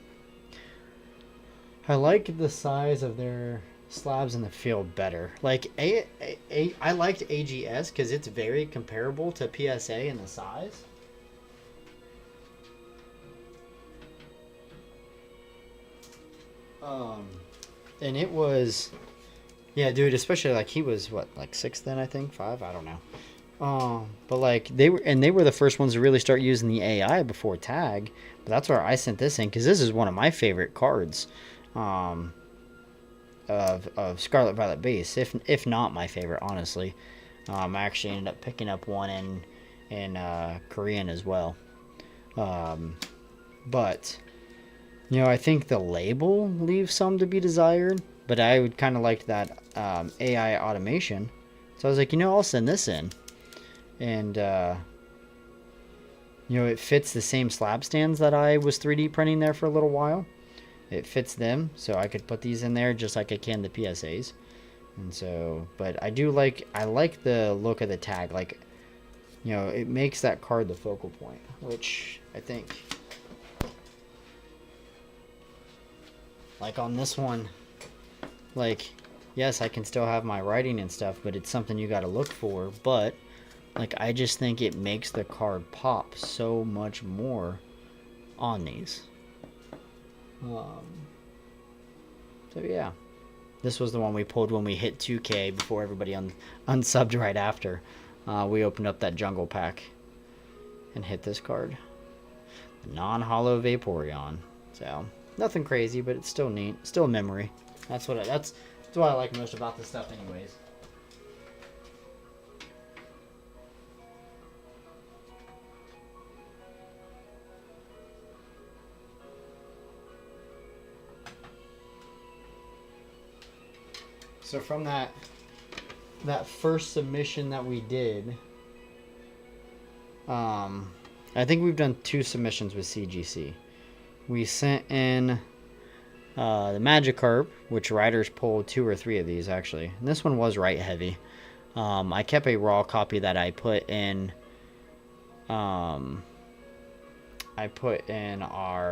like the size of their slabs in the field better. Like, I liked AGS because it's very comparable to PSA in the size. And it was, yeah, dude, especially like he was what, like 6th then, I think, 5, I don't know. But like they were the first ones to really start using the AI before tag. But that's where I sent this in, because this is one of my favorite cards of Scarlet Violet base, if not my favorite, honestly. I actually ended up picking up one in Korean as well. But you know, I think the label leaves some to be desired, but I would kind of like that AI automation. So I was like, you know, I'll send this in. And, you know, it fits the same slab stands that I was 3D printing there for a little while. It fits them, so I could put these in there just like I can the PSAs. And so, but I like the look of the tag. Like, you know, it makes that card the focal point, which I think, like on this one, like, yes, I can still have my writing and stuff, but it's something you got to look for. But like, I just think it makes the card pop so much more on these. So yeah, this was the one we pulled when we hit 2K before everybody unsubbed right after. We opened up that jungle pack and hit this card, non-hollow Vaporeon. So nothing crazy, but it's still neat, still a memory. That's what I like most about this stuff, anyways. So from that first submission that we did, I think we've done 2 submissions with CGC. We sent in the Magikarp, which writers pulled 2 or 3 of these actually. And this one was right heavy. I kept a raw copy that I put in our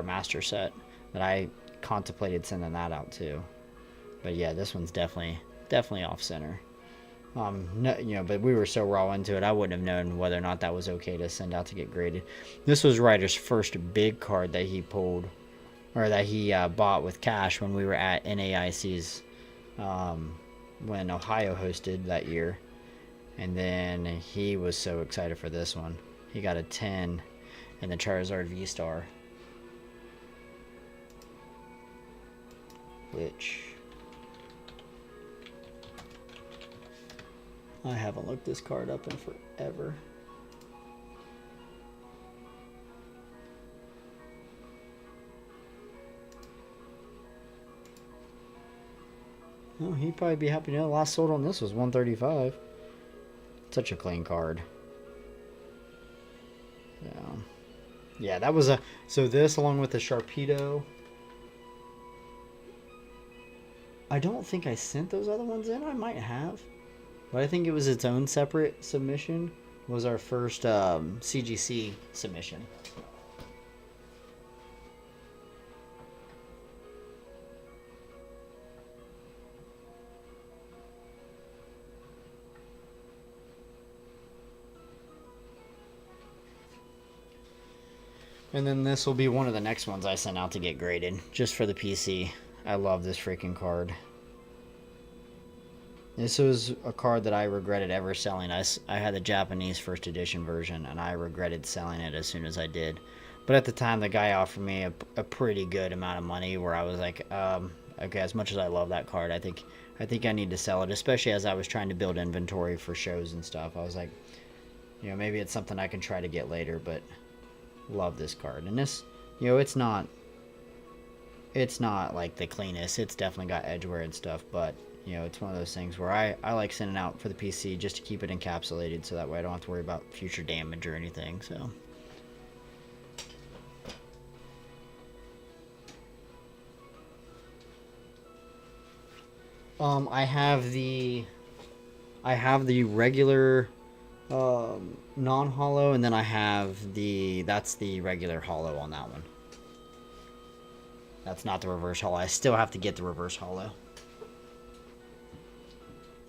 master set that I contemplated sending that out too. But yeah, this one's definitely off center. No, you know, but we were so raw into it, I wouldn't have known whether or not that was okay to send out to get graded. This was Ryder's first big card that he pulled, or that he bought with cash when we were at NAIC's, when Ohio hosted that year. And then he was so excited for this one. He got a 10 in the Charizard V-Star, which I haven't looked this card up in forever. Oh, he'd probably be happy to know the last sold on this was 135. Such a clean card. Yeah, that was so this along with the Sharpedo. I don't think I sent those other ones in. I might have. But I think it was its own separate submission. Was our first CGC submission. And then this will be one of the next ones I sent out to get graded, just for the PC. I love this freaking card. This was a card that I regretted ever selling. I had the Japanese first edition version, and I regretted selling it as soon as I did. But at the time, the guy offered me a pretty good amount of money, where I was like, okay, as much as I love that card, I think I need to sell it, especially as I was trying to build inventory for shows and stuff. I was like, maybe it's something I can try to get later, but love this card. And this, it's not like the cleanest. It's definitely got edge wear and stuff, but it's one of those things where I like sending out for the PC just to keep it encapsulated, so that way I don't have to worry about future damage or anything. So I have the regular non-hollow, and then I have that's the regular hollow on that one. That's not the reverse hollow. I still have to get the reverse hollow.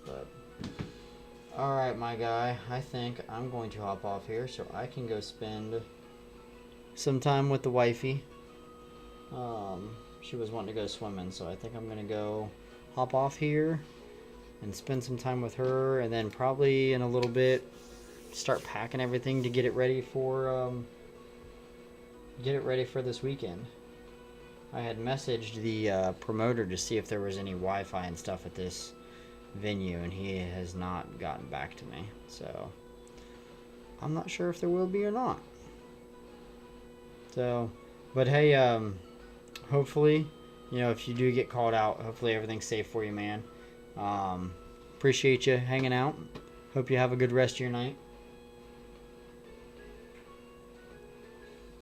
But alright, my guy, I think I'm going to hop off here so I can go spend some time with the wifey. She was wanting to go swimming, so I think I'm gonna go hop off here and spend some time with her, and then probably in a little bit start packing everything to get it ready for this weekend. I had messaged the promoter to see if there was any Wi-Fi and stuff at this venue, and he has not gotten back to me, so I'm not sure if there will be or not. So, but hey, hopefully, if you do get called out, hopefully everything's safe for you, man. Appreciate you hanging out. Hope you have a good rest of your night.